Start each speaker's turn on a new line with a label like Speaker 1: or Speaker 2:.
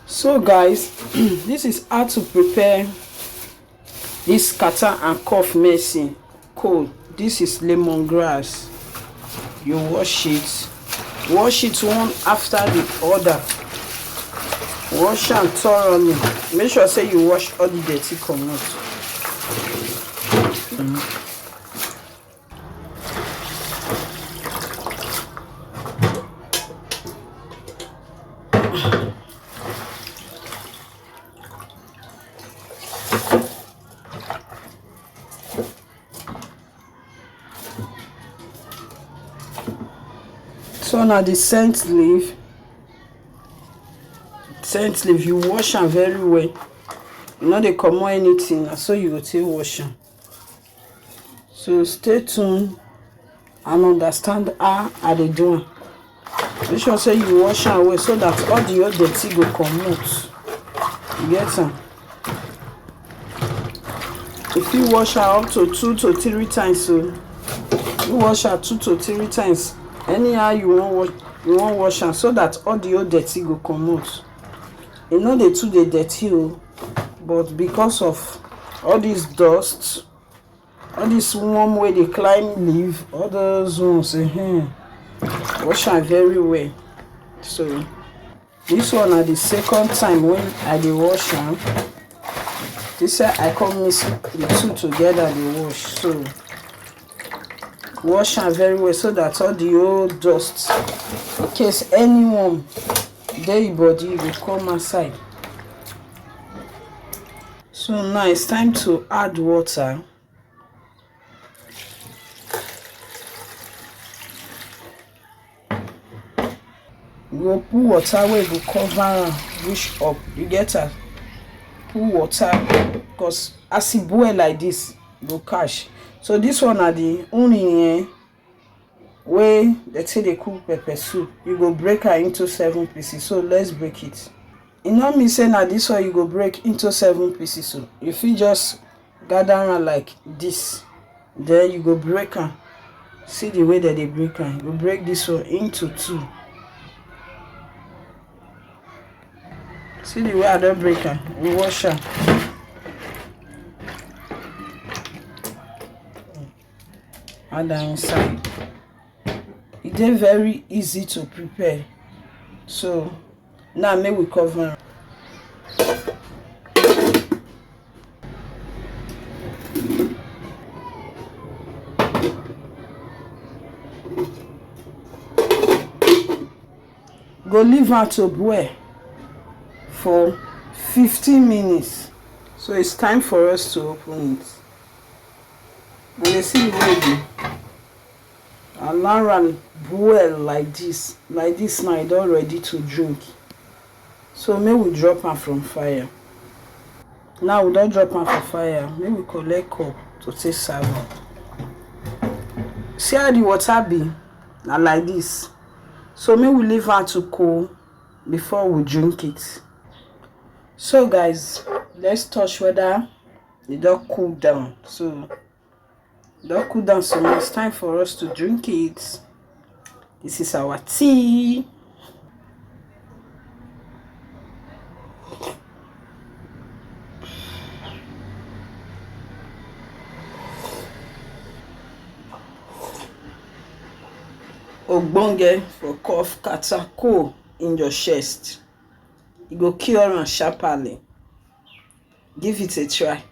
Speaker 1: So guys, this is how to prepare this Qatar and cough medicine cold. This is lemongrass. You wash it one after the other. Wash and thoroughly. Make sure say you wash all the dirty come out. So now the scent leaf, you wash am very well. You know they comot anything, so you go take wash am. So stay tuned and understand how I dey do am. Make sure say you wash am well so that all the old dirty go comot. You get am? If you wash am up to 2 to 3 times, so you wash am 2 to 3 times. Anyhow you wan wash am so that all the old dirty go comot. E no dey too dey dirty o, but because of all this dust, all this worm wey dey climb leaf, all those ones, wash am very well. So this one na the second time when I dey wash am. This time I come mix the two together dey wash. So wash am very well so that all the old dust, in case anyone dey your body, e go come outside. So now it's time to add water. You go put water wey go cover am reach up. You get am? Put water because as e boil like this, e go catch. So this one na the onion wey they say they cook pepper soup. You go break her into 7 pieces. So let's break it. E no mean say na this one you go break into 7 pieces. So you fit just gather am like this, then you go break am. See the way that they break am. You go break this one into 2. See the way I don't break am. We wash am. Add am inside. E dey very easy to prepare. So now make we cover am. Go leave am to boil for 15 minutes. So it's time for us to open it. And you see the way it be. Allow am boil like this. Like this now, it's all ready to drink. So make we drop am from fire. Now we don't drop am for fire. Make we collect cup to take serve am. See how the water be? Now like this. So make we leave am to cool before we drink it. So guys, let's touch whether it don't cool down. So don't cool down, so it's time for us to drink it. This is our tea. Ogbonge for cough, catarrh, cold in your chest. You go cure am sharply. Give it a try.